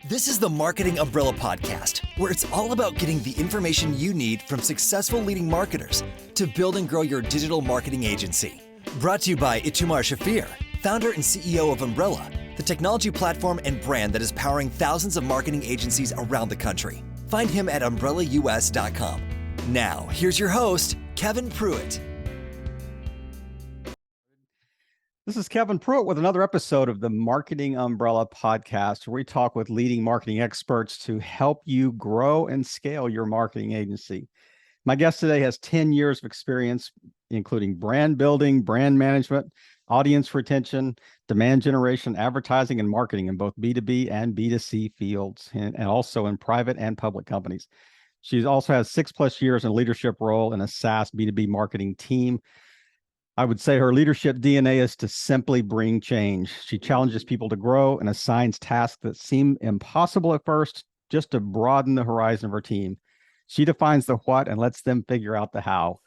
This is the Marketing Umbrella Podcast, where it's all about getting the information you need from successful leading marketers to build and grow your digital marketing agency. Brought to you by Itamar Shafir, founder and CEO of Umbrella, the technology platform and brand that is powering thousands of marketing agencies around the country. Find him at umbrellaus.com. Now, here's your host, Kevin Pruitt. This is Kevin Pruitt with another episode of the Marketing Umbrella Podcast, where we talk with leading marketing experts to help you grow and scale your marketing agency. My guest today has 10 years of experience, including brand building, brand management, audience retention, demand generation, advertising, and marketing in both B2B and B2C fields, and also in private and public companies. She also has 6+ years in a leadership role in a SaaS B2B marketing team. I would say her leadership DNA is to simply bring change. She challenges people to grow and assigns tasks that seem impossible at first, just to broaden the horizon of her team. She defines the what and lets them figure out the how.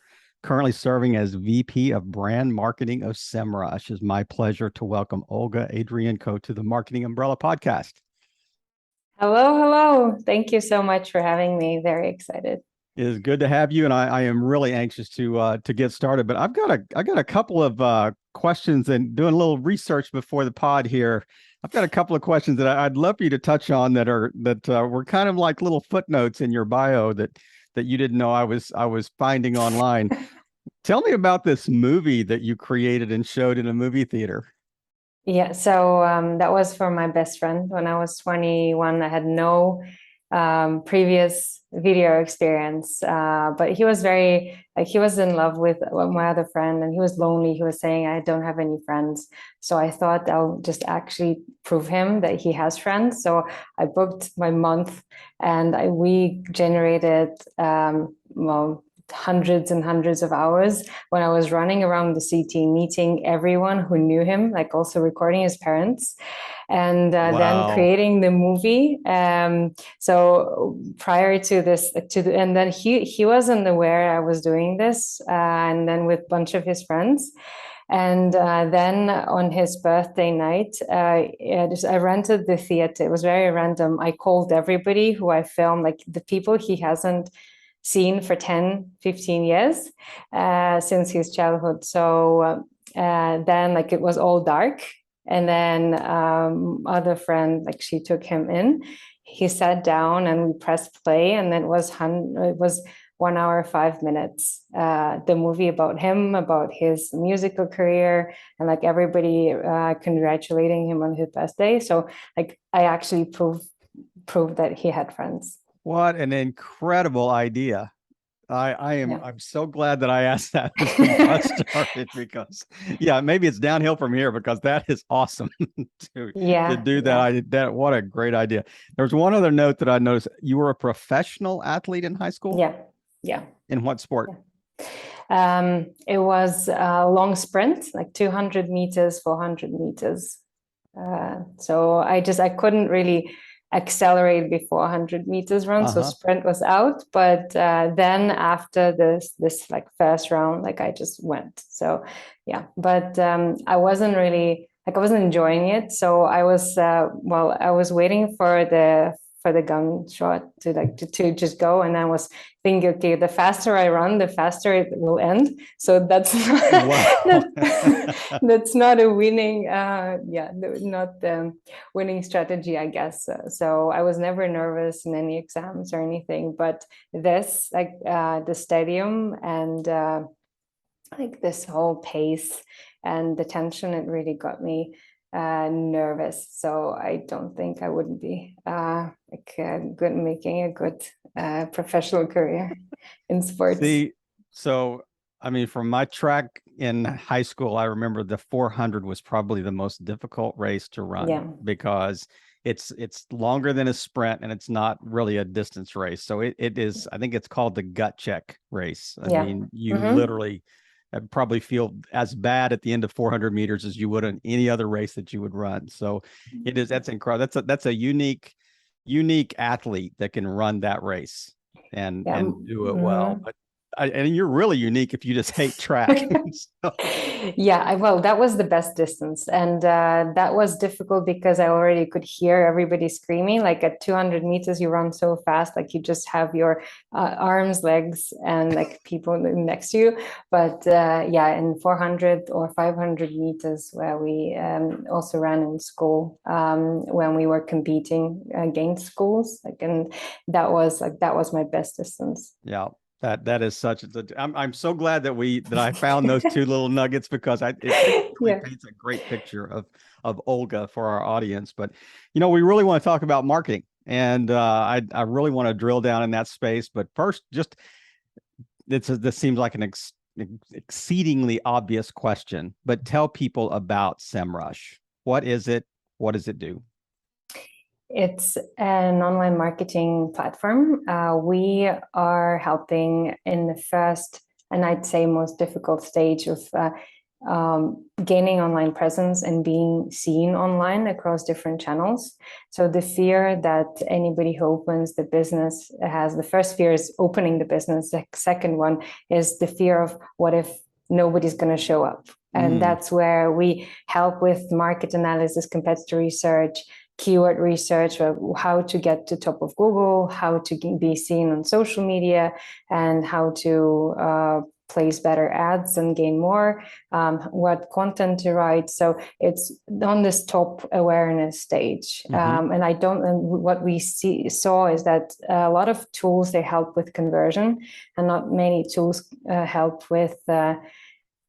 Currently serving as VP of Brand Marketing of SemRush. It's my pleasure to welcome Olga Andrienko to the Marketing Umbrella Podcast. Hello. Thank you so much for having me. Very excited. It is good to have you, and I am really anxious to get started. But I got a couple of questions, and doing a little research before the pod here. I've got a couple of questions that I'd love for you to touch on that were kind of like little footnotes in your bio that you didn't know I was finding online. Tell me about this movie that you created and showed in a movie theater. Yeah, so that was for my best friend when I was 21. I had no previous video experience, but he was he was in love with my other friend, and he was lonely. He was saying, I don't have any friends. So I thought I'll just actually prove him that he has friends. So I booked my month, and we generated hundreds and hundreds of hours when I was running around the city, meeting everyone who knew him, like also recording his parents, and then creating the movie. So prior to this, and then he wasn't aware I was doing this, and then with a bunch of his friends. And then on his birthday night, I rented the theater. It was very random. I called everybody who I filmed, like the people he hasn't seen for 10, 15 years since his childhood. So then it was all dark. And then other friend, she took him in. He sat down and we pressed play, and then it was 1 hour, 5 minutes. The movie about him, about his musical career, and everybody congratulating him on his birthday. So I actually proved that he had friends. What an incredible idea. I'm so glad that I asked that as we got started, because maybe it's downhill from here, because that is awesome to do that. What a great idea. There's one other note that I noticed. You were a professional athlete in high school? Yeah. In what sport? It was a long sprint, 200 meters, 400 meters. So I couldn't really accelerate before 100 meters run, so sprint was out. But then after this first round, I just went. So but I wasn't really I wasn't enjoying it. So I was waiting for the gunshot to just go, and I was thinking, okay, the faster I run, the faster it will end. So that's that's not a winning not the winning strategy, I guess. So I was never nervous in any exams or anything, but this the stadium and this whole pace and the tension, it really got me nervous. So I don't think I wouldn't be making a good professional career in sports. See, so I mean, from my track in high school, I remember the 400 was probably the most difficult race to run, because it's longer than a sprint, and it's not really a distance race. So it is, I think it's called the gut check race. I mean, you literally probably feel as bad at the end of 400 meters as you would in any other race that you would run. So that's incredible. That's a unique athlete that can run that race and do it well. But and you're really unique if you just hate track. So. Yeah, well, that was the best distance. And that was difficult because I already could hear everybody screaming. Like at 200 meters, you run so fast, like you just have your arms, legs, and like people next to you. But yeah, in 400 or 500 meters, where we also ran in school when we were competing against schools, like, and that was my best distance. Yeah. That is such a. I'm so glad that I found those two little nuggets, because it really Yeah. paints a great picture of Olga for our audience. But we really want to talk about marketing, and I really want to drill down in that space. But first, just this seems like an exceedingly obvious question, but tell people about SemRush. What is it? What does it do? It's an online marketing platform. We are helping in the first, and I'd say most difficult stage of gaining online presence and being seen online across different channels. So the fear that anybody who opens the business has, the first fear is opening the business. The second one is the fear of what if nobody's going to show up. And that's where we help with market analysis, competitor research, keyword research, how to get to top of Google, how to be seen on social media, and how to place better ads and gain more, what content to write. So it's on this top awareness stage. And what we saw is that a lot of tools, they help with conversion, and not many tools help with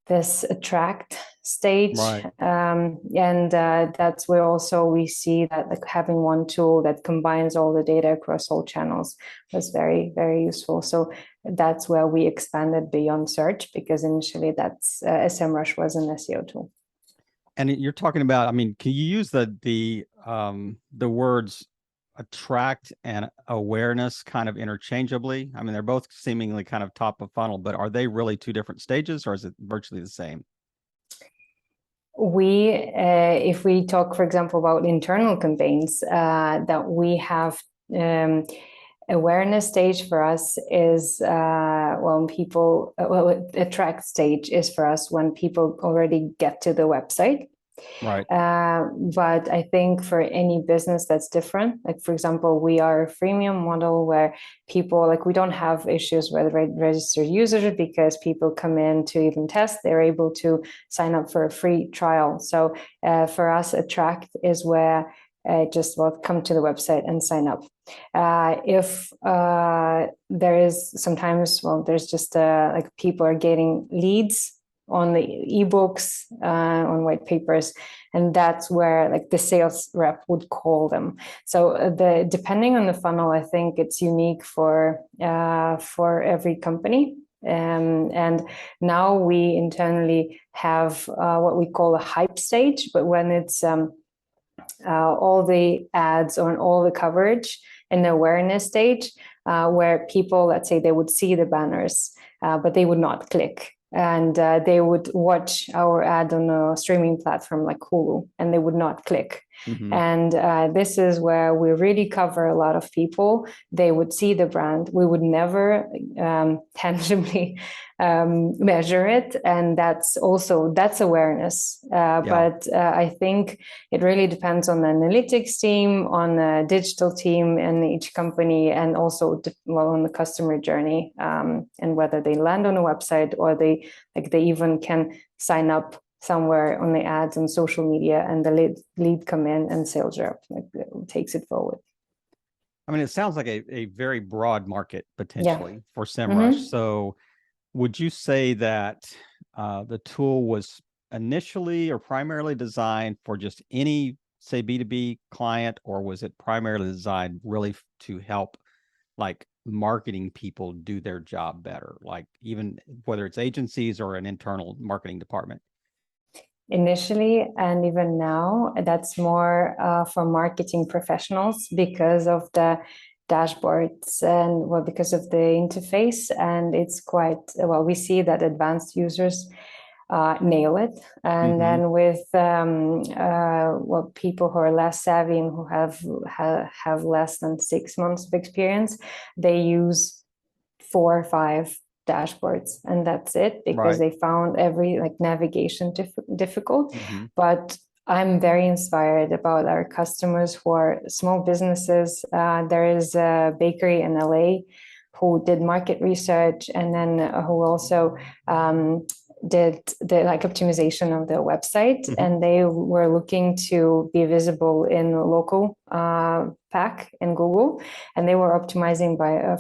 this attract stage. Right. And that's where also we see that like having one tool that combines all the data across all channels was very, very useful. So that's where we expanded beyond search, because initially that's SemRush was an SEO tool. And you're talking about, I mean, can you use the words attract and awareness kind of interchangeably? I mean, they're both seemingly kind of top of funnel, but are they really two different stages, or is it virtually the same? If we talk, for example, about internal campaigns, that we have awareness stage for us is when people, attract stage is for us when people already get to the website. Right. But I think for any business that's different. Like, for example, we are a freemium model where people, like, we don't have issues with registered users, because people come in to even test. They're able to sign up for a free trial. So for us, attract is where just come to the website and sign up. If there is sometimes, there's just like people are getting leads on the ebooks, on white papers, and that's where like the sales rep would call them. So depending on the funnel, I think it's unique for every company. And now we internally have what we call a hype stage, but when it's all the ads on all the coverage in the awareness stage, where people, let's say, they would see the banners, but they would not click. And they would watch our ad on a streaming platform like Hulu, and they would not click. Mm-hmm. And this is where we really cover a lot of people. They would see the brand. We would never tangibly measure it, and that's awareness. Yeah. But I think it really depends on the analytics team, on the digital team in each company, and also on the customer journey, and whether they land on a website or they even can sign up somewhere on the ads and social media, and the lead come in and sales rep takes it forward. I mean, it sounds like a very broad market potentially for SemRush. Mm-hmm. So would you say that the tool was initially or primarily designed for just any, say, B2B client, or was it primarily designed really to help like marketing people do their job better, like even whether it's agencies or an internal marketing department? Initially, and even now, that's more for marketing professionals because of the dashboards and because of the interface. And it's quite, we see that advanced users nail it. And mm-hmm. then with people who are less savvy and who have less than 6 months of experience, they use 4 or 5 dashboards, and that's it, because they found every navigation difficult. But I'm very inspired about our customers who are small businesses. There is a bakery in LA who did market research, and then who also did the optimization of their website, and they were looking to be visible in local pack in Google, and they were optimizing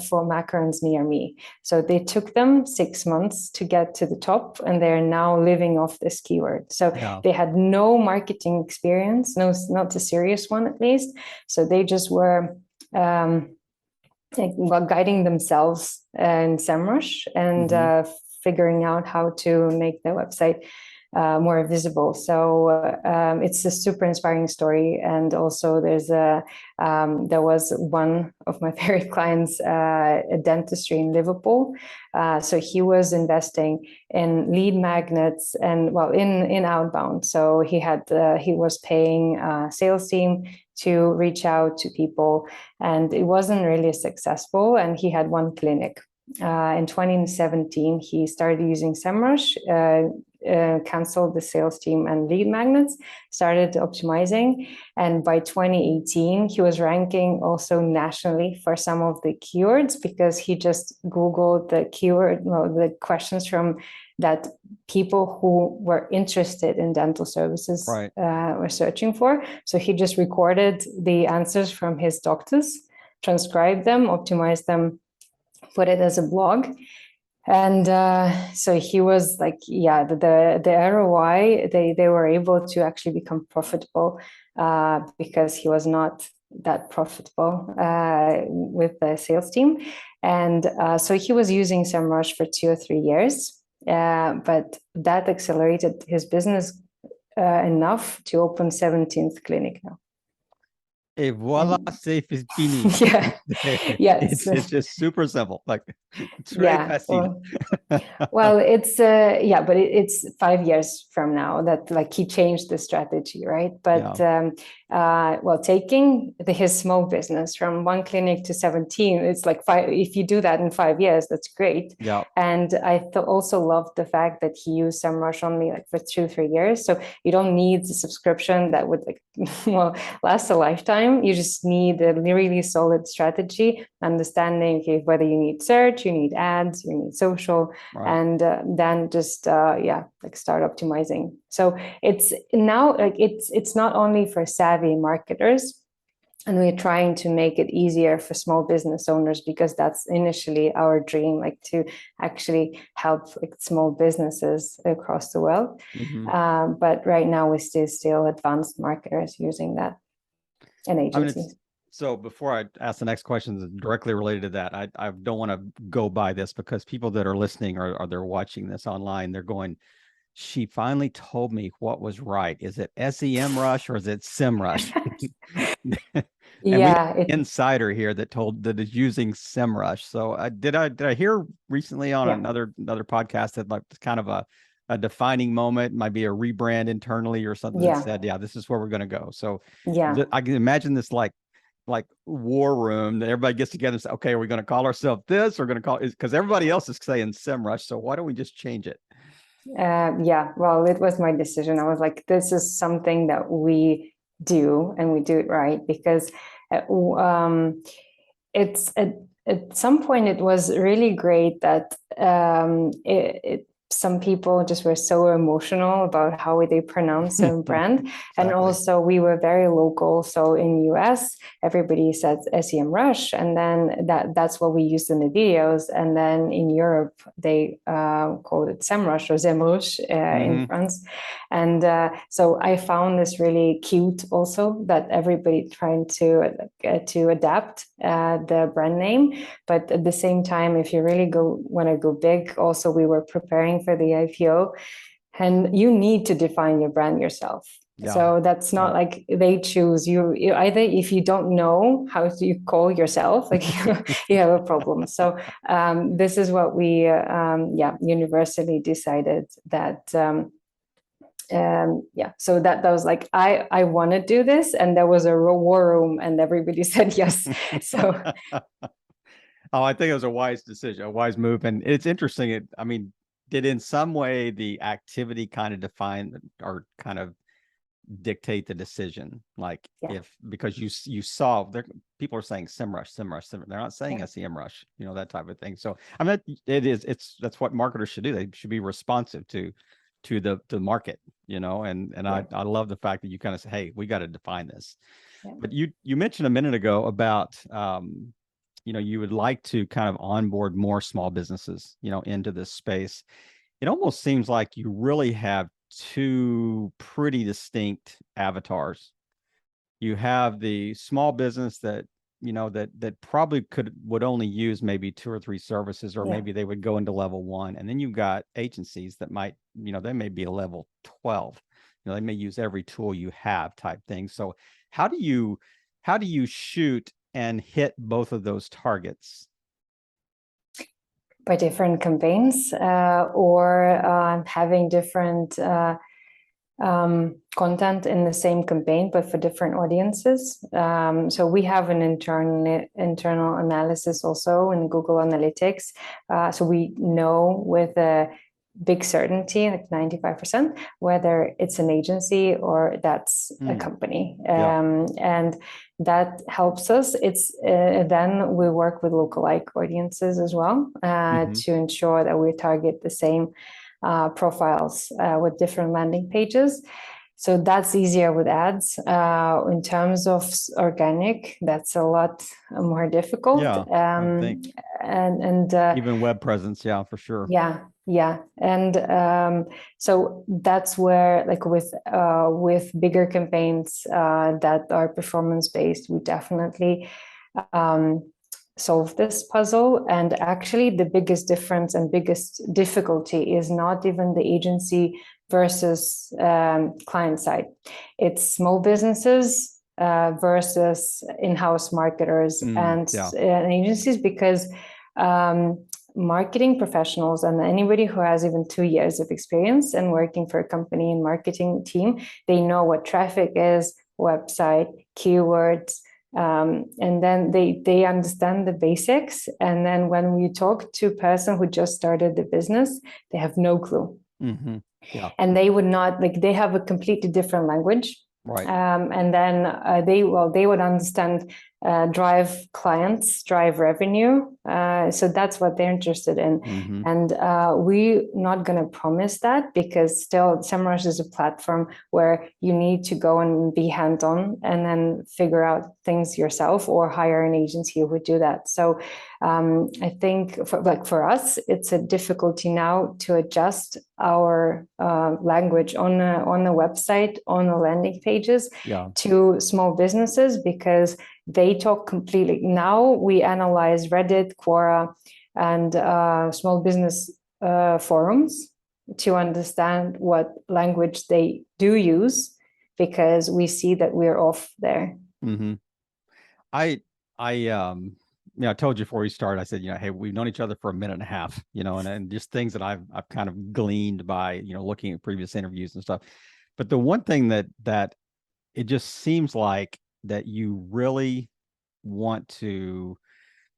for macarons near me. So they took them 6 months to get to the top, and they're now living off this keyword. So they had no marketing experience, not a serious one at least. So they just were guiding themselves in SemRush and figuring out how to make their website more visible. So it's a super inspiring story. And also there was one of my favorite clients, a dentistry in Liverpool. So he was investing in lead magnets and in outbound. So he was paying a sales team to reach out to people, and it wasn't really successful. And he had one clinic. In 2017, he started using SemRush, canceled the sales team and lead magnets, started optimizing. And by 2018, he was ranking also nationally for some of the keywords, because he just Googled the questions from that people who were interested in dental services were searching for. So he just recorded the answers from his doctors, transcribed them, optimized them, put it as a blog. And so he was the ROI, they were able to actually become profitable because he was not that profitable with the sales team. And so he was using SemRush for 2 or 3 years, but that accelerated his business enough to open 17th clinic now. Et voila, c'est fini. Yes. It's just super simple. It's very facile. Well, it's but it's 5 years from now that he changed the strategy, right? But taking his small business from 1 clinic to 17, it's 5. If you do that in 5 years, that's great. Yeah. And I also loved the fact that he used SemRush only for 2-3 years. So you don't need the subscription that would last a lifetime. You just need a really solid strategy, understanding whether you need search, you need ads, you need social, and then just start optimizing. So it's now it's not only for savvy marketers, and we're trying to make it easier for small business owners, because that's initially our dream, to actually help small businesses across the world. But right now we still advanced marketers using that, and agencies. So before I ask the next question directly related to that, I don't want to go by this, because people that are listening or they're watching this online, they're going, she finally told me what was right. Is it SEMrush or is it SemRush? Insider here that is using SemRush. So did I hear recently on another podcast that it's kind of a defining moment, might be a rebrand internally or something that said, this is where we're going to go. So I can imagine this like war room that everybody gets together and say, okay, are we going to call ourselves this, or going to call it, because everybody else is saying SemRush, so why don't we just change it? Well, it was my decision. I was like, this is something that we do, and we do it right, because it's at some point it was really great that some people just were so emotional about how they pronounce their brand. Exactly. And also we were very local. So in US, everybody says SEMrush, and then that's what we used in the videos. And then in Europe, they called it SemRush or SemRush in France. And so I found this really cute also, that everybody trying to adapt the brand name. But at the same time, if you really want to go big, also we were preparing for the IPO, and you need to define your brand yourself. So that's not like they choose you either. If you don't know how to call yourself, you have a problem. So this is what we universally decided that so that was like, I want to do this, and there was a war room and everybody said yes. So Oh, I think it was a wise decision, a wise move. And it's interesting. Did in some way the activity kind of define or kind of dictate the decision? Like because you saw there, people are saying SemRush, they're not saying SEMrush, that type of thing. So that's what marketers should do. They should be responsive to the market, and I love the fact that you kind of say, hey, we got to define this. But you mentioned a minute ago about you would like to kind of onboard more small businesses into this space. It almost seems like you really have two pretty distinct avatars. You have the small business that that probably would only use maybe 2 or 3 services, or maybe they would go into level 1, and then you've got agencies that might they may be a level 12. They may use every tool you have type thing. So how do you shoot and hit both of those targets? By different campaigns, or having different content in the same campaign, but for different audiences. So we have an internal analysis also in Google Analytics. So we know with a big certainty, like 95%, whether it's an agency or that's a company. And that helps us. It's then we work with lookalike audiences as well to ensure that we target the same profiles with different landing pages. So that's easier with ads. In terms of organic, that's a lot more difficult. I think. And even web presence, for sure. Yeah. And so that's where, like with bigger campaigns that are performance-based, we definitely solve this puzzle. And actually the biggest difference and biggest difficulty is not even the agency versus client side. It's small businesses versus in-house marketers and agencies, because marketing professionals and anybody who has even 2 years of experience and working for a company and marketing team, they know what traffic is, website, keywords, and then they understand the basics. And then when you talk to a person who just started the business, they have no clue. And they would not, they have a completely different language. Right. And then they would understand drive clients, drive revenue. So that's what they're interested in. And we're not going to promise that, because still SemRush is a platform where you need to go and be hands-on and then figure out things yourself, or hire an agency who would do that. So I think for us, it's a difficulty now to adjust our language on the website, on the landing pages to small businesses, because they talk completely. Now we analyze Reddit, Quora, and small business forums to understand what language they do use, because we see that we're off there. I told you before we started, I said, hey, we've known each other for a minute and a half, and just things that I've kind of gleaned by, looking at previous interviews and stuff. But the one thing that it just seems like that you really want to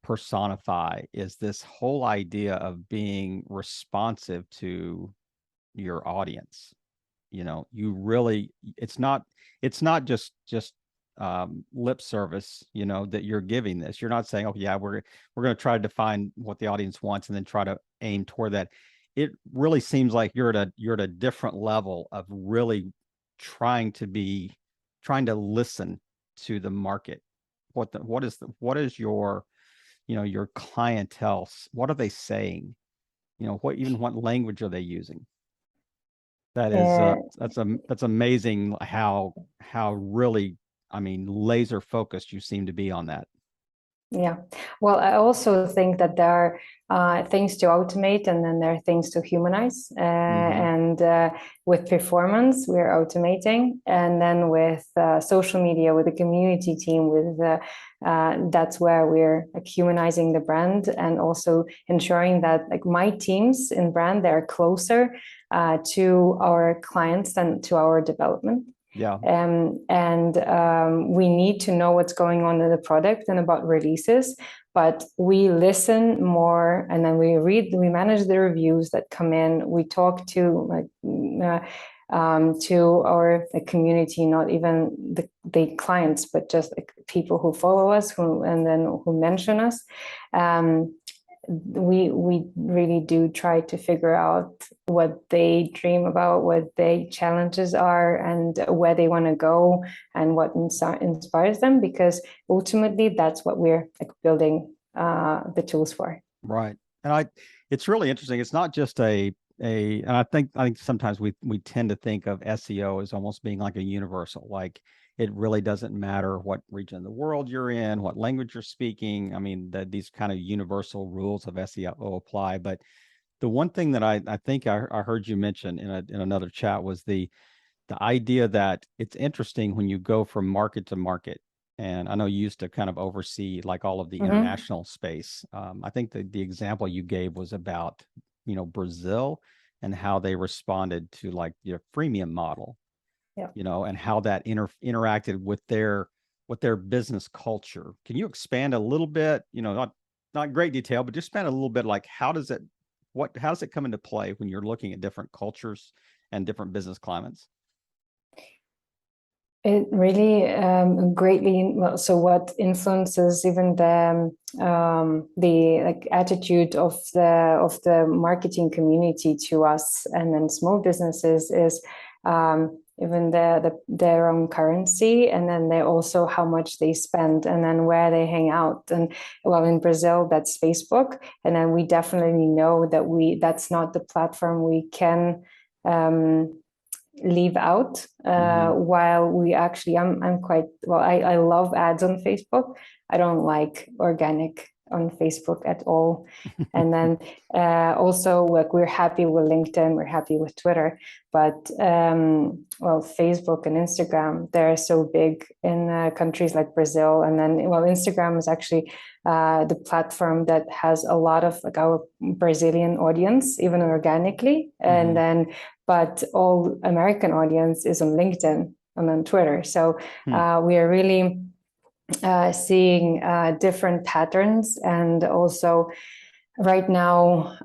personify is this whole idea of being responsive to your audience. You really, it's not just lip service, that you're giving this. You're not saying, oh yeah, we're going to try to define what the audience wants and then try to aim toward that. It really seems like you're at a different level of really trying to listen to the market. What is your your clientele, what are they saying? What language are they using? That is that's amazing how really, laser focused you seem to be on that. Yeah. Well, I also think that there are things to automate, and then there are things to humanize. And with performance, we're automating. And then with social media, with the community team, that's where we're humanizing the brand, and also ensuring that my teams in brand, they're closer to our clients than to our development. Yeah. And we need to know what's going on in the product and about releases, but we listen more, and then we manage the reviews that come in. We talk to our community, not even the clients, but just like people who follow us, who mention us. We really do try to figure out what they dream about, what their challenges are, and where they want to go, and what inspires them, because ultimately that's what we're building the tools for. Right. And it's really interesting. It's not just and I think sometimes we tend to think of SEO as almost being like a universal, like it really doesn't matter what region of the world you're in, what language you're speaking. I mean, these kind of universal rules of SEO apply. But the one thing that I think I heard you mention in another chat was the idea that it's interesting when you go from market to market. And I know you used to kind of oversee like all of the international space. I think the example you gave was about, Brazil and how they responded to like your freemium model. Yeah. And how that interacted with their business culture. Can you expand a little bit, not great detail, but just expand a little bit, like how does it come into play when you're looking at different cultures and different business climates? It really greatly. So, what influences even the attitude of the marketing community to us, and then small businesses, is even their own currency, and then they also how much they spend, and then where they hang out. And well, in Brazil, that's Facebook, and then we definitely know that that's not the platform we can leave out, while we actually I'm quite I love ads on Facebook. I don't like organic on Facebook at all. And then also, like, we're happy with LinkedIn, we're happy with Twitter, but Facebook and Instagram, they're so big in countries like Brazil. And then Instagram is actually the platform that has a lot of our Brazilian audience, even organically. And then but all American audience is on LinkedIn and on Twitter. So we are really seeing different patterns. And also right now,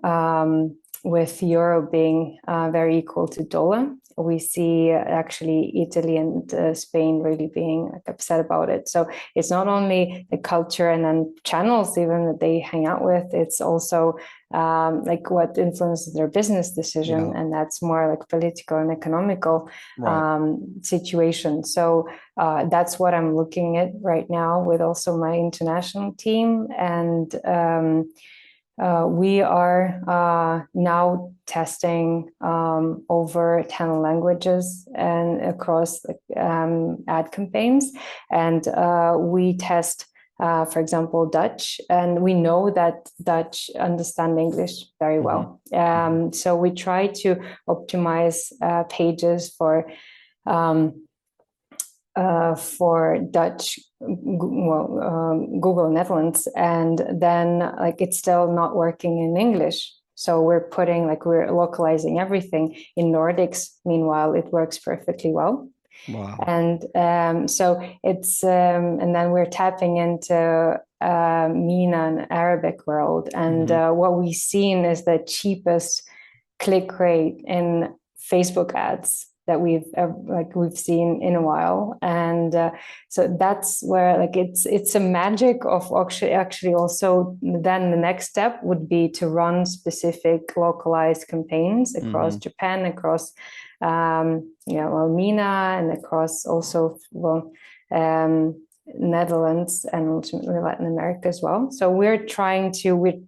with euro being very equal to dollar, we see actually Italy and Spain really being upset about it. So it's not only the culture and then channels even that they hang out with, it's also what influences their business decision. And that's more like political and economical situation. So that's what I'm looking at right now with also my international team. And we are now testing over 10 languages and across ad campaigns. And we test, for example, Dutch, and we know that Dutch understand English very well. So we try to optimize pages for Dutch, Google Netherlands, and then it's still not working in English. So we're localizing everything in Nordics. Meanwhile, it works perfectly well. Wow. And so it's and then we're tapping into MENA and Arabic world, and what we've seen is the cheapest click rate in Facebook ads that we've seen in a while. And so that's where it's a magic of actually also then the next step would be to run specific localized campaigns across Japan, across MENA, and across also Netherlands, and ultimately Latin America as well. So we're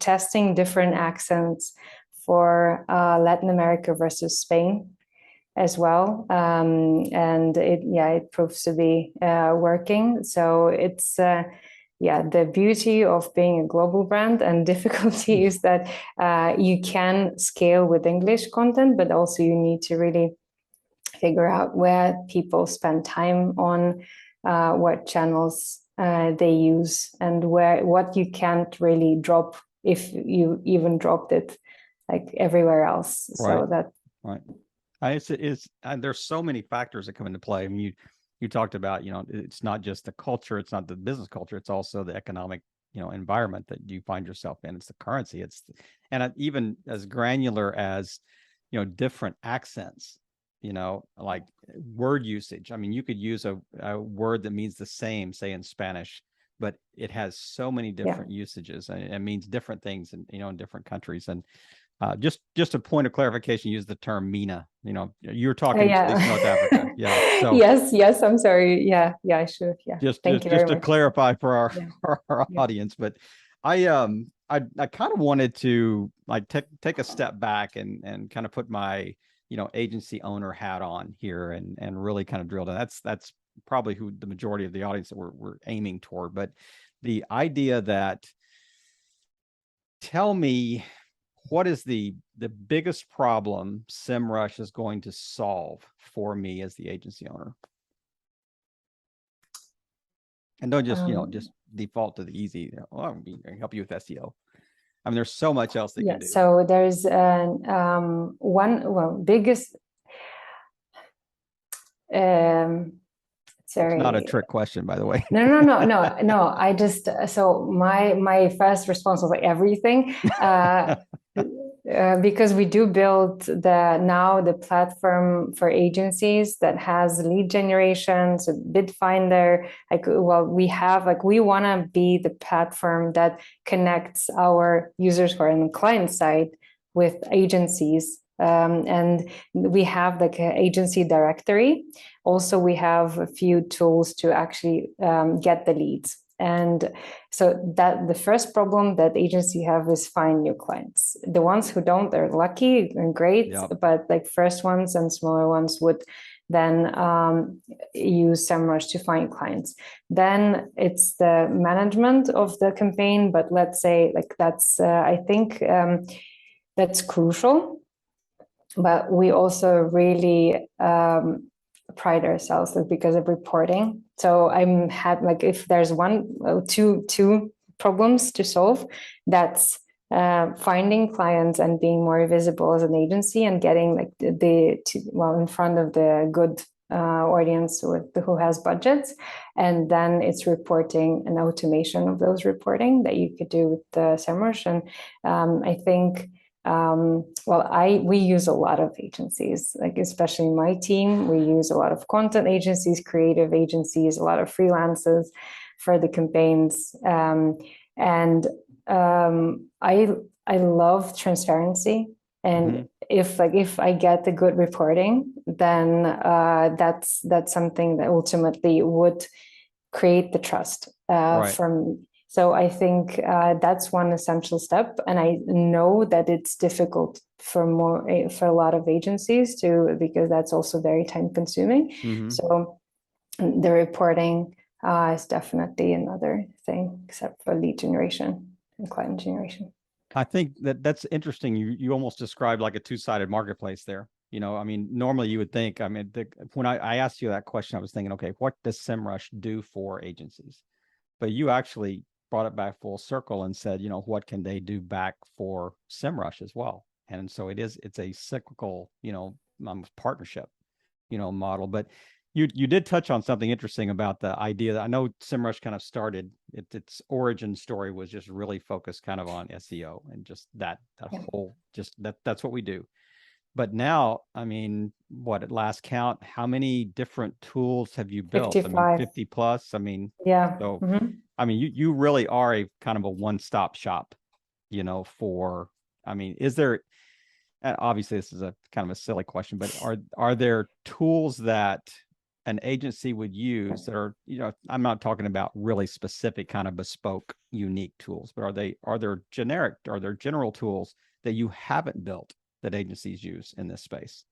testing different accents for Latin America versus Spain as well, and it proves to be working. So it's the beauty of being a global brand, and difficulty is that you can scale with English content, but also you need to really figure out where people spend time on, what channels they use, and what you can't really drop if you even dropped it everywhere else. So that. Right. There's so many factors that come into play. I mean, you talked about, it's not just the culture, it's not the business culture, it's also the economic, environment that you find yourself in. It's the currency. Even as granular as, different accents, like word usage. I mean, you could use a word that means the same, say in Spanish, but it has so many different usages, and it means different things in different countries. And just a point of clarification, use the term MENA. You're talking at least North Africa. Yeah. So yes. I'm sorry. Yeah. Sure. Yeah. Thank you very much. Clarify for our audience, but I kind of wanted to take a step back and kind of put my agency owner hat on here and really kind of drill down. That's probably who the majority of the audience that we're aiming toward. But the idea that, tell me, what is the biggest problem SemRush is going to solve for me as the agency owner? And don't just, just default to the easy, I can help you with SEO. I mean, there's so much else that you can do. So there's biggest, sorry. It's not a trick question, by the way. No. I just, so my first response was everything. Because we do build the platform for agencies that has lead generation, so bid finder. We want to be the platform that connects our users who are on the client side with agencies. And we have an agency directory. Also, we have a few tools to actually get the leads. And so that the first problem that agency have is find new clients. The ones who don't, they're lucky and great, but first ones and smaller ones would then use SemRush to find clients. Then it's the management of the campaign, but let's say that's, I think that's crucial. But we also really pride ourselves because of reporting. So if there's two problems to solve, that's finding clients and being more visible as an agency and getting in front of the good audience who has budgets. And then it's reporting and automation of those reporting that you could do with the SemRush. And I think we use a lot of agencies, especially my team. We use a lot of content agencies, creative agencies, a lot of freelancers for the campaigns. I love transparency. And if I get the good reporting, then that's something that ultimately would create the trust from. So I think that's one essential step, and I know that it's difficult for a lot of agencies because that's also very time consuming. So the reporting is definitely another thing, except for lead generation and client generation. I think that's interesting. You almost described like a two-sided marketplace there. I mean, normally you would think. I mean, when I asked you that question, I was thinking, okay, what does SemRush do for agencies? But you actually brought it back full circle and said, what can they do back for SemRush as well? And so it's a cyclical, partnership, model. But you did touch on something interesting about the idea that I know SemRush kind of started, its origin story was just really focused kind of on SEO and just that whole, that's what we do. But now, I mean, at last count, how many different tools have you built? 55. I mean, 50 plus. I mean, so I mean, you really are a kind of a one-stop shop, is there, and obviously this is a kind of a silly question, but are there tools that an agency would use that are, I'm not talking about really specific kind of bespoke, unique tools, but are there general tools that you haven't built that agencies use in this space?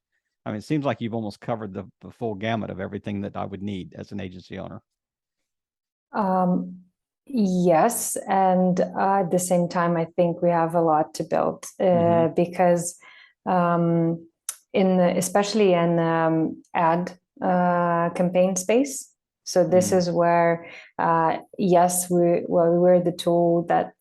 I mean, it seems like you've almost covered the full gamut of everything that I would need as an agency owner. Yes, and at the same time, I think we have a lot to build because especially in ad campaign space. So this is where, yes, we're the tool that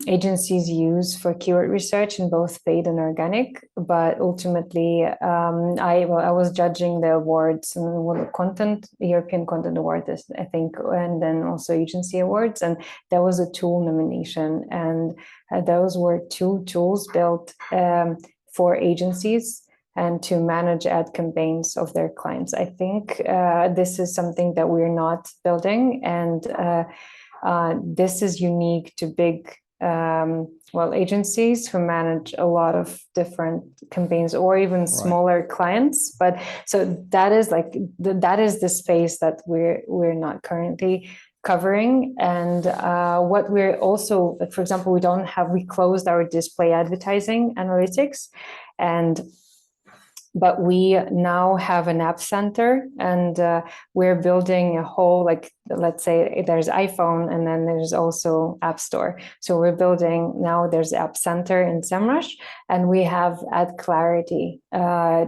agencies use for keyword research in both paid and organic. But ultimately, I was judging the awards and content, European Content Award, I think, and then also agency awards. And there was a tool nomination, and those were 2 tools built for agencies and to manage ad campaigns of their clients. I think this is something that we're not building, and this is unique to big agencies who manage a lot of different campaigns, or even smaller clients. But so that is that is the space that we're not currently covering. And what we're also, for example, we closed our display advertising analytics, but we now have an app center, and we're building a whole, let's say there's iPhone, and then there's also App Store. So we're building now, there's App Center in SemRush, and we have Ad Clarity as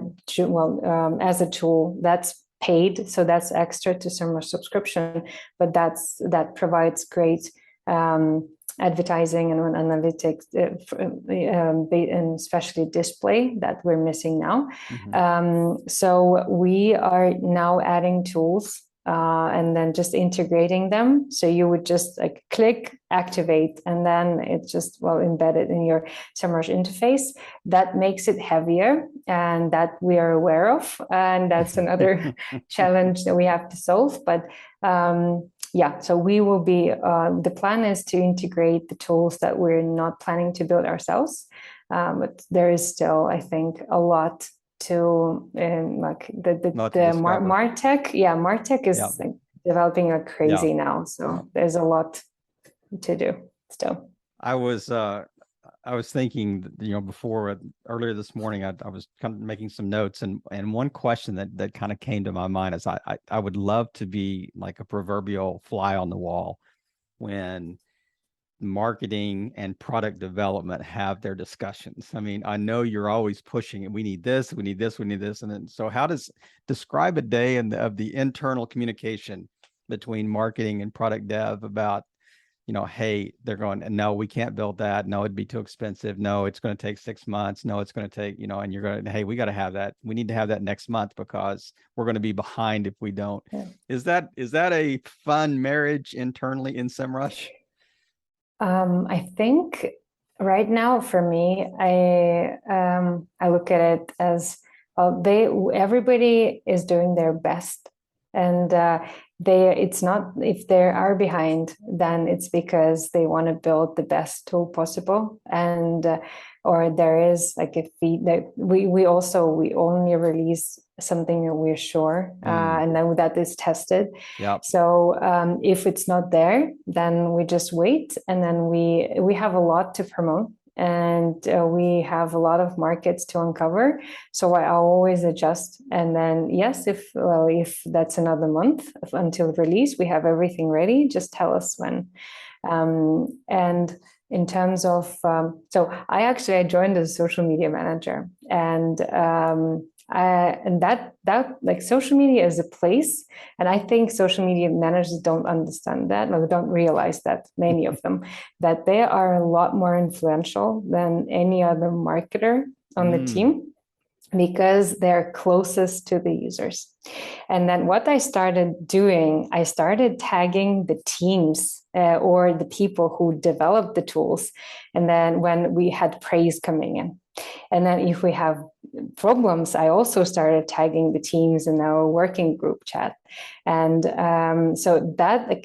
a tool that's paid. So that's extra to SemRush subscription, but that provides great advertising and analytics, and especially display that we're missing now. So we are now adding tools and then just integrating them. So you would just click, activate, and then it's just embedded in your SemRush interface. That makes it heavier, and that we are aware of, and that's another challenge that we have to solve. But so we will be, the plan is to integrate the tools that we're not planning to build ourselves. But there is still, I think, a lot to, the MarTech. Yeah, MarTech is developing like crazy now. So there's a lot to do still. I was thinking, before, earlier this morning, I was kind of making some notes, and one question that kind of came to my mind is I would love to be like a proverbial fly on the wall when marketing and product development have their discussions. I mean, I know you're always pushing it. We need this, we need this, we need this. And then, so describe a day of the internal communication between marketing and product dev about, hey, they're going, no, we can't build that. No, it'd be too expensive. No, it's going to take 6 months. No, it's going to take, and you're going to, hey, we got to have that. We need to have that next month because we're going to be behind if we don't. Yeah. Is that a fun marriage internally in SemRush? I think right now for me, I look at it as, everybody is doing their best, and it's not, if they are behind, then it's because they want to build the best tool possible, and or there is we only release something that we're sure, and then that is tested. So if it's not there, then we just wait, and then we have a lot to promote, and we have a lot of markets to uncover. So I'll always adjust. And then, yes, if that's another month until release, we have everything ready. Just tell us when. And in terms of, so I joined as a social media manager, and that like social media is a place, and I think social media managers don't understand that, or don't realize that, many of them, that they are a lot more influential than any other marketer on the team, because they're closest to the users. And then what I started doing, I started tagging the teams or the people who developed the tools, and then when we had praise coming in. And then if we have problems, I also started tagging the teams in our working group chat. And so that I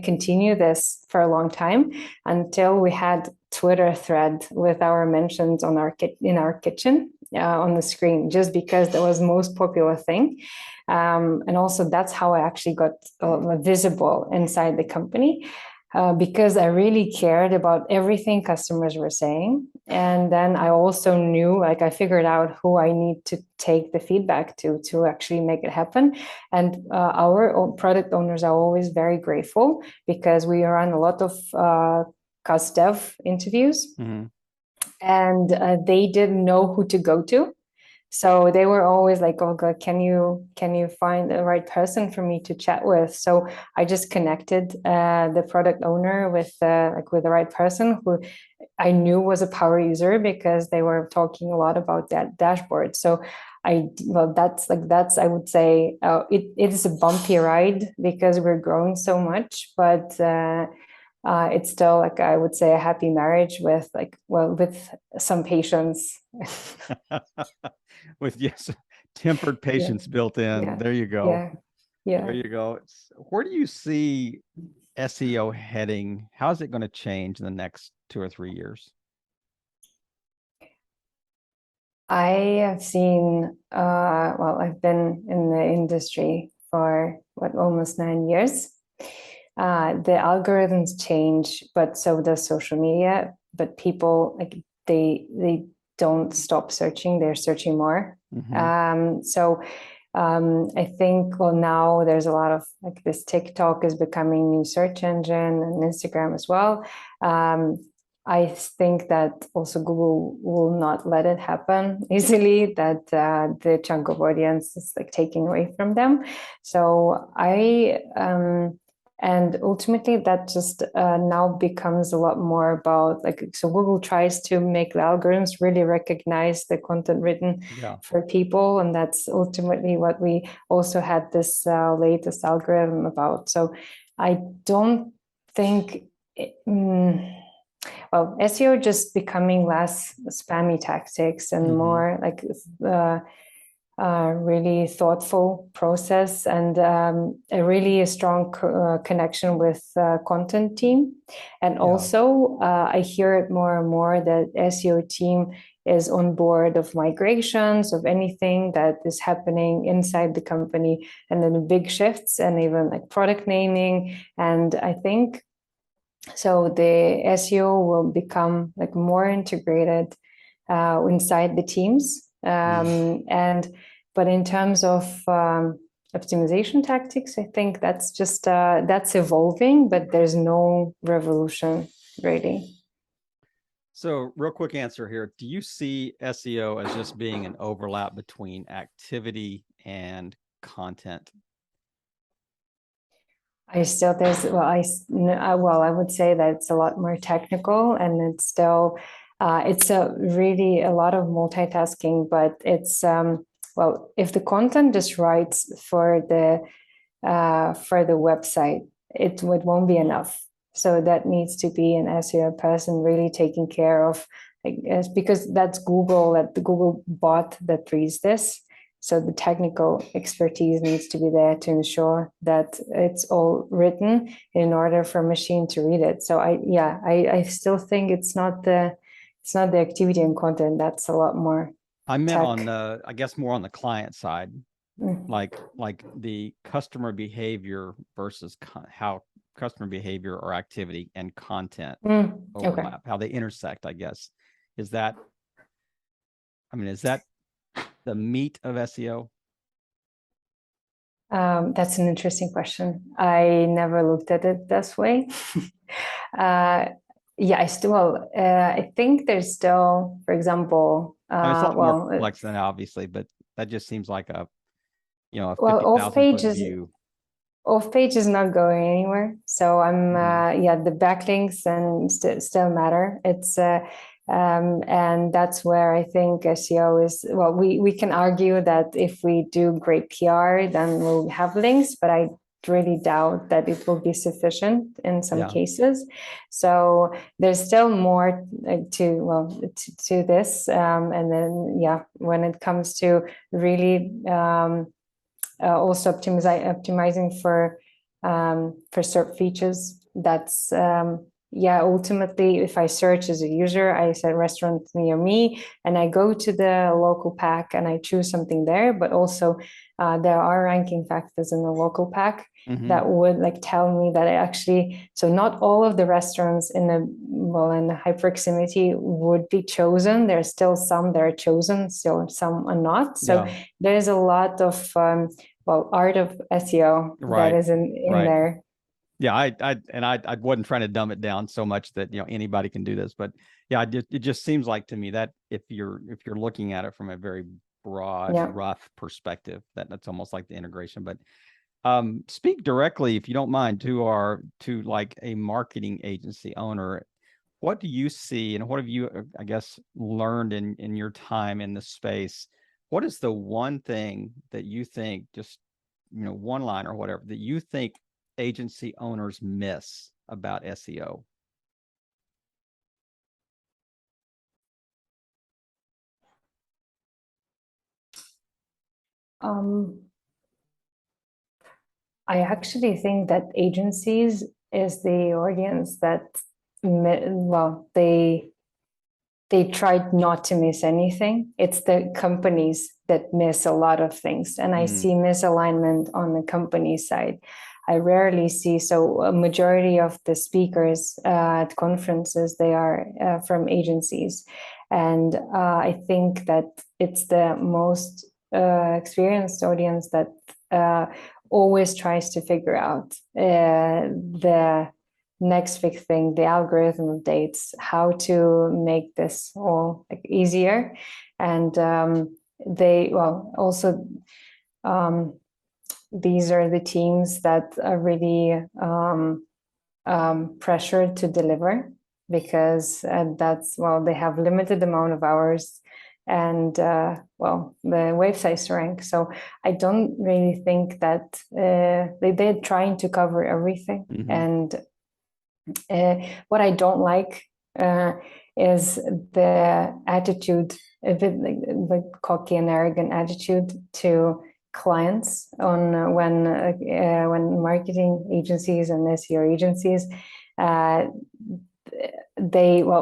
continue this for a long time, until we had Twitter thread with our mentions in our kitchen on the screen, just because that was the most popular thing. And also that's how I actually got visible inside the company. Because I really cared about everything customers were saying. And then I also knew, I figured out who I need to take the feedback to actually make it happen. And our product owners are always very grateful, because we run a lot of cust dev interviews, and they didn't know who to go to. So they were always like, Olga, can you find the right person for me to chat with? So I just connected the product owner with with the right person who I knew was a power user because they were talking a lot about that dashboard. So that's I would say it is a bumpy ride because we're growing so much, but it's still like I would say a happy marriage with with some patience. With tempered patience Yeah. built in. Yeah. There you go. Yeah. Yeah. There you go. Where do you see SEO heading? How is it going to change in the next 2 or 3 years? I have seen, I've been in the industry for almost 9 years. The algorithms change, but so does social media. But people they don't stop searching; they're searching more. I think now there's a lot of this TikTok is becoming new search engine and Instagram as well. I think that also Google will not let it happen easily, that the chunk of audience is taking away from them. So and ultimately that just now becomes a lot more about so Google tries to make the algorithms really recognize the content written for people, and that's ultimately what we also had this latest algorithm about. So I don't think SEO just becoming less spammy tactics and more really thoughtful process, and a really strong connection with content team. And also I hear it more and more that SEO team is on board of migrations of anything that is happening inside the company, and then the big shifts and even product naming. And I think so the SEO will become more integrated inside the teams. But in terms of optimization tactics, I think that's just that's evolving, but there's no revolution really. So real quick answer here. Do you see SEO as just being an overlap between activity and content? I would say that it's a lot more technical, and it's still it's really a lot of multitasking, but it's if the content is right for the website, it won't be enough. So that needs to be an SEO person really taking care of, because that's Google, that the Google bot that reads this. So the technical expertise needs to be there to ensure that it's all written in order for a machine to read it. So I still think it's not the activity and content. That's a lot more. I meant on the, I guess more on the client side, like the customer behavior versus how customer behavior or activity and content overlap, how they intersect, I guess. Is that the meat of SEO? That's an interesting question. I never looked at it this way. I think there's still, for example, it's a lot more complex than obviously, but that just seems like a, a 50,000 foot view. Off page is not going anywhere. So I'm, the backlinks and still matter. It's, and that's where I think SEO is, we can argue that if we do great PR, then we'll have links, but I really doubt that it will be sufficient in some cases. So there's still more to this. And then, when it comes to really, also optimizing for search features, that's ultimately, if I search as a user, I said restaurant near me, and I go to the local pack and I choose something there, but also there are ranking factors in the local pack that would tell me that so not all of the restaurants in the high proximity would be chosen. There's still some that are chosen, still some are not. So there's a lot of art of SEO that is in there. Yeah, I wasn't trying to dumb it down so much that anybody can do this, but it just seems like to me that if you're looking at it from a very broad, rough perspective. That's almost like the integration. But speak directly, if you don't mind, to like a marketing agency owner. What do you see, and what have you, I guess, learned in your time in the space? What is the one thing that you think, just, one line or whatever, that you think agency owners miss about SEO? I actually think that agencies is the audience that, well, they tried not to miss anything. It's the companies that miss a lot of things. And I see misalignment on the company side. I rarely see, so a majority of the speakers at conferences, they are from agencies. And I think that it's the most experienced audience that always tries to figure out the next big thing, the algorithm updates, how to make this all easier. And these are the teams that are really pressured to deliver, because they have limited amount of hours, and the websites rank. So I don't really think that they're trying to cover everything. And what I don't like is the attitude, a bit like cocky and arrogant attitude to clients on when marketing agencies and SEO agencies,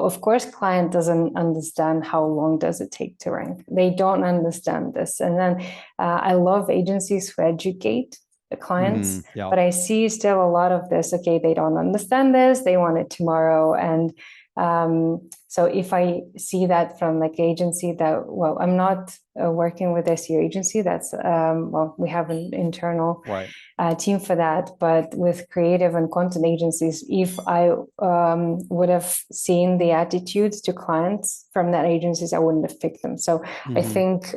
of course, client doesn't understand how long does it take to rank. They don't understand this. And then I love agencies who educate the clients, but I see still a lot of this. Okay, they don't understand this. They want it tomorrow. And so if I see that from like agency that, I'm not working with SEO agency. That's, we have an internal team for that. But with creative and content agencies, if I would have seen the attitudes to clients from that agencies, I wouldn't have picked them. So I think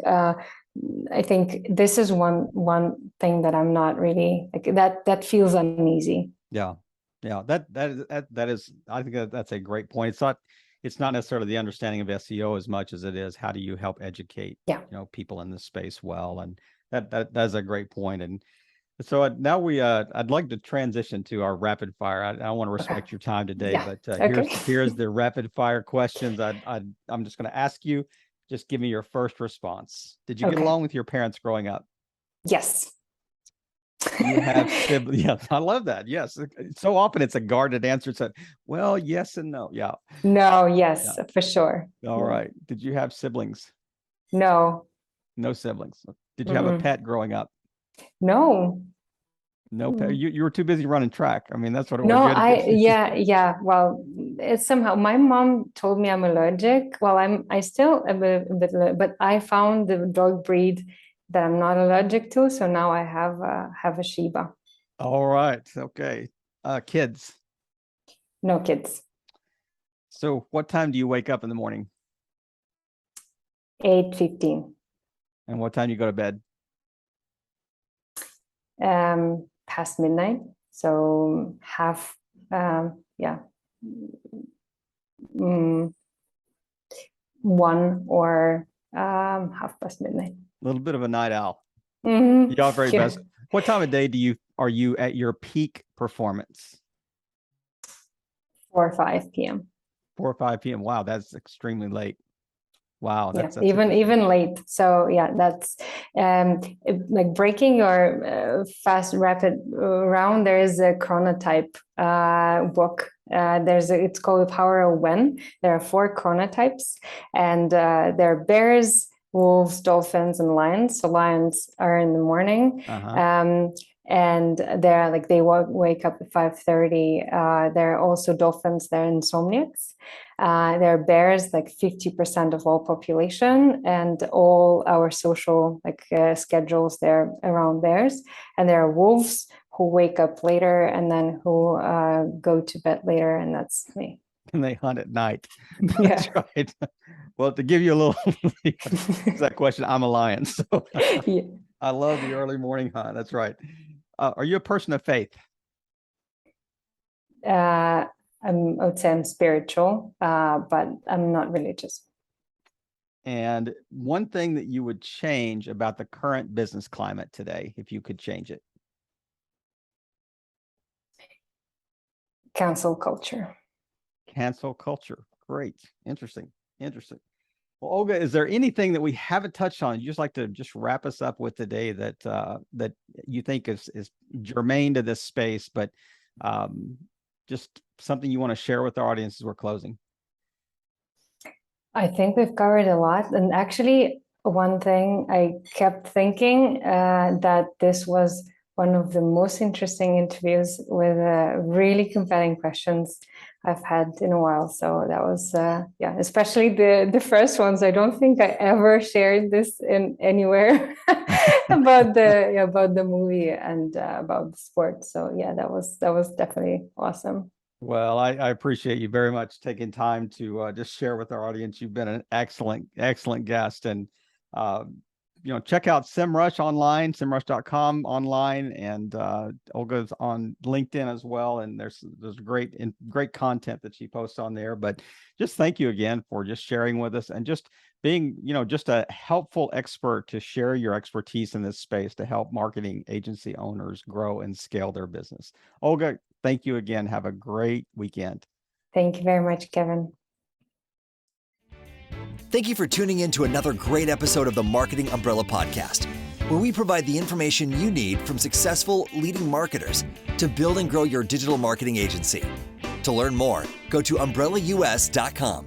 this is one thing that I'm not really like, that feels uneasy. Yeah. That is, I think that's a great point. It's not necessarily the understanding of SEO as much as it is how do you help educate people in this space well, and that's a great point. And so now I'd like to transition to our rapid fire. I want to respect your time today, but here's the rapid fire questions. I'm just going to ask you. Just give me your first response. Did you get along with your parents growing up? Yes. You have siblings. Yes, I love that. Yes. So often it's a guarded answer. It's well, yes and no. Yeah. No, yes, for sure. All right. Did you have siblings? No. No siblings. Did you have a pet growing up? No. No pet. You were too busy running track. I mean, that's what it was. No, yeah. Well, it's somehow my mom told me I'm allergic. Well, I still a bit, but I found the dog breed that I'm not allergic to. So now I have a Shiba. All right. Okay. Kids? No kids. So what time do you wake up in the morning? 8:15. And what time do you go to bed? Past midnight. So half, 1 or half past midnight. A little bit of a night owl. Y'all very best. What time of day are you at your peak performance? 4 or 5 p.m. 4 or 5 p.m. Wow, that's extremely late. Wow, that's even late. So that's like breaking your fast rapid round. There is a chronotype book. It's called Power of When. There are 4 chronotypes, and there are bears, wolves, dolphins, and lions. So lions are in the morning. And they're like, they wake up at 5:30. There are also dolphins, they're insomniacs. There are bears, like 50% of all population, and all our social schedules, they're around bears. And there are wolves who wake up later and then who go to bed later, and that's me. and they hunt at night. Yeah. That's right. Well, to give you a little that question, I'm a lion. So Yeah. I love the early morning hunt. That's right. Are you a person of faith? I would say I'm spiritual, but I'm not religious. And one thing that you would change about the current business climate today, if you could change it? Cancel culture. Cancel culture. Great. Interesting. Well, Olga, is there anything that we haven't touched on? You just like to just wrap us up with today that that you think is germane to this space, but just something you want to share with our audience as we're closing? I think we've covered a lot. And actually, one thing I kept thinking that this was one of the most interesting interviews with really compelling questions I've had in a while. So that was, especially the first ones. I don't think I ever shared this in anywhere about the movie and about the sport. So yeah, that was definitely awesome. Well, I appreciate you very much taking time to just share with our audience. You've been an excellent guest, and check out SemRush online, semrush.com online, and Olga's on LinkedIn as well. And there's great content that she posts on there. But just thank you again for just sharing with us and just being, just a helpful expert to share your expertise in this space to help marketing agency owners grow and scale their business. Olga, thank you again. Have a great weekend. Thank you very much, Kevin. Thank you for tuning in to another great episode of the Marketing Umbrella Podcast, where we provide the information you need from successful leading marketers to build and grow your digital marketing agency. To learn more, go to umbrellaus.com.